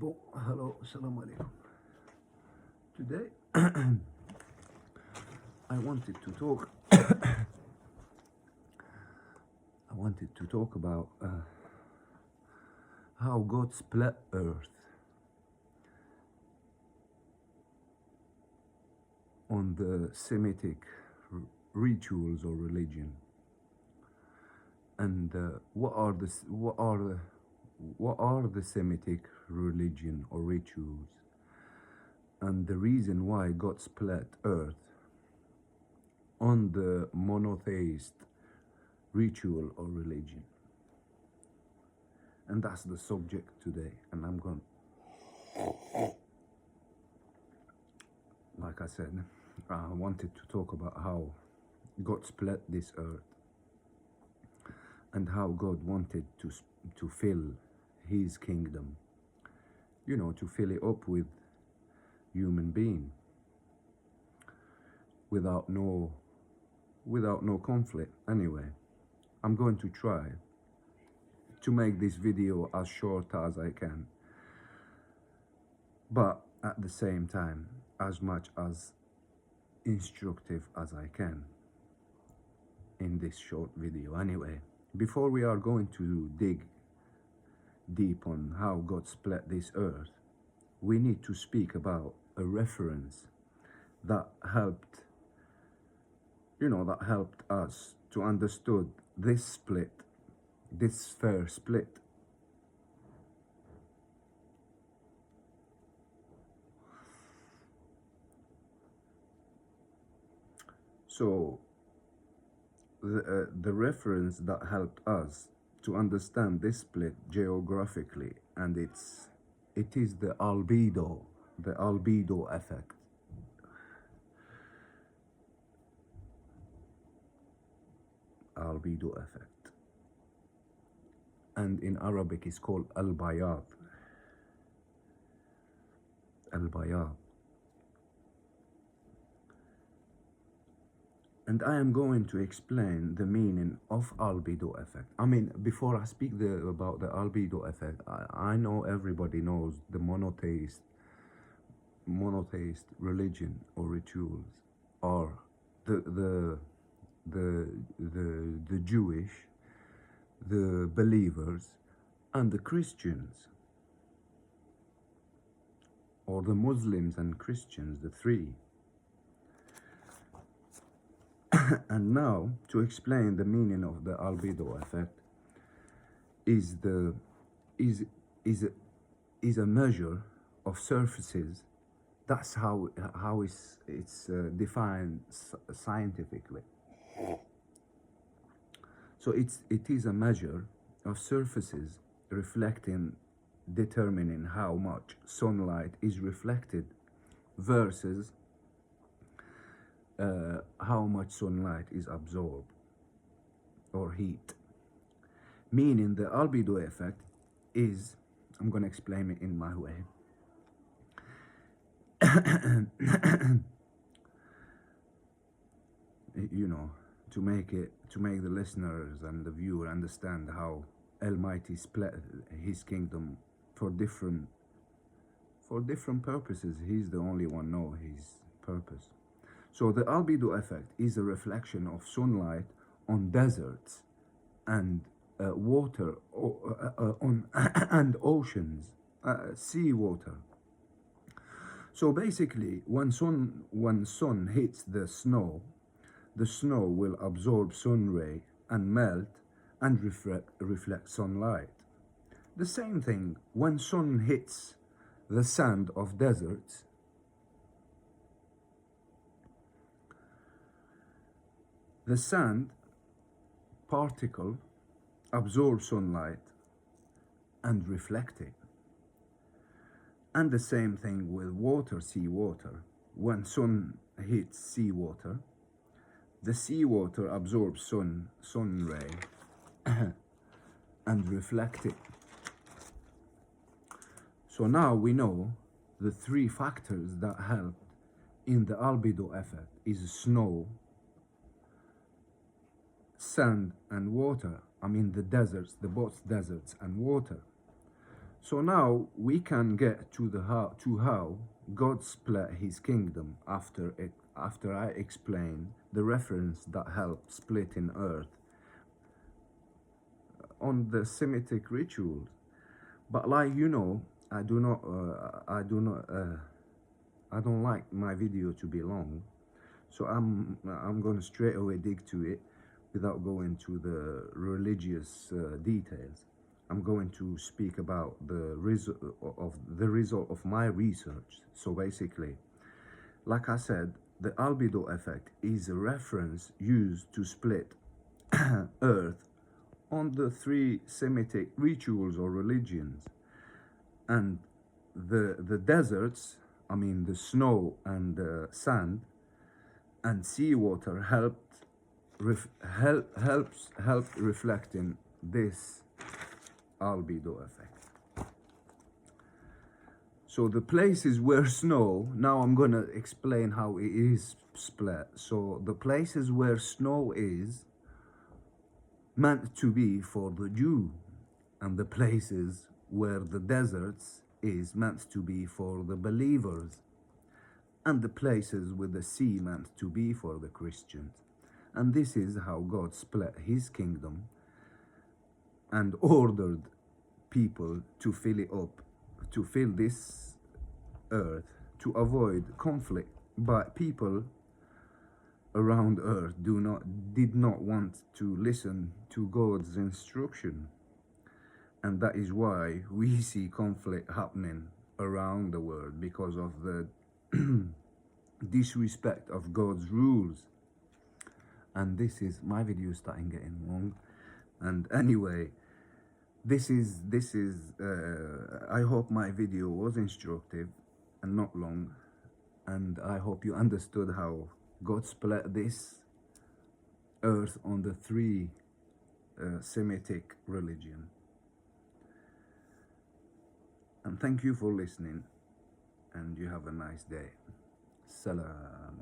Hello, assalamu alaikum. Today I wanted to talk about how God split earth on the Semitic rituals or religion, and what are the Semitic religion or rituals, and the reason why God split earth on the monotheist ritual or religion. And that's the subject today. And I'm going, like I said, I wanted to talk about how God split this earth and how God wanted to fill his kingdom, you know, to fill it up with human being without no conflict. Anyway, I'm going to try to make this video as short as I can, but at the same time as much as instructive as I can in this short video. Anyway, before we are going to dig deep on how God split this earth, we need to speak about a reference that helped, you know, that helped us to understood this split, this fair split. So the reference that helped us to understand this split geographically, and it is the albedo effect. Albedo effect, and in Arabic is called al-bayad. And I am going to explain the meaning of albedo effect. I mean, before I speak about the albedo effect, I know everybody knows the monotheist religion or rituals are the Jewish, the believers, and the Christians, or the Muslims and Christians, the three. And now, to explain the meaning of the albedo effect, is a measure of surfaces. That's how it's defined scientifically. So it is a measure of surfaces determining how much sunlight is reflected versus how much sunlight is absorbed or heat. Meaning the albedo effect is, I'm going to explain it in my way. You know, to make the listeners and the viewer understand how Almighty split his kingdom for different purposes. He's the only one know his purpose. So the albedo effect is a reflection of sunlight on deserts and water and oceans, sea water. So basically, when sun hits the snow will absorb sun ray and melt and reflect sunlight. The same thing when sun hits the sand of deserts, the sand particle absorbs sunlight and reflect it. And the same thing with water, sea water. When sun hits sea water, the sea water absorbs sun ray and reflect it. So now we know the three factors that help in the albedo effect is snow, sand, and water. I mean the deserts, both deserts and water. So now we can get to the how God split his kingdom after I explain the reference that helped splitting earth on the Semitic rituals. But like you know, I don't like my video to be long, so I'm gonna straight away dig to it without going to the religious details. I'm going to speak about the result of my research. So basically, like I said, the albedo effect is a reference used to split Earth on the three Semitic rituals or religions, and the deserts, I mean the snow and the sand and seawater helped reflecting this albedo effect. So the places where snow, now I'm gonna explain how it is split. So the places where snow is meant to be for the Jew, and the places where the deserts is meant to be for the believers, and the places with the sea meant to be for the Christians. And this is how God split his kingdom and ordered people to fill it up, to fill this earth, to avoid conflict. But people around earth did not want to listen to God's instruction. And that is why we see conflict happening around the world, because of the disrespect of God's rules. And this is my video starting getting long. And anyway, this is I hope my video was instructive and not long, and I hope you understood how God split this earth on the three Semitic religion. And thank you for listening, and you have a nice day. Salam.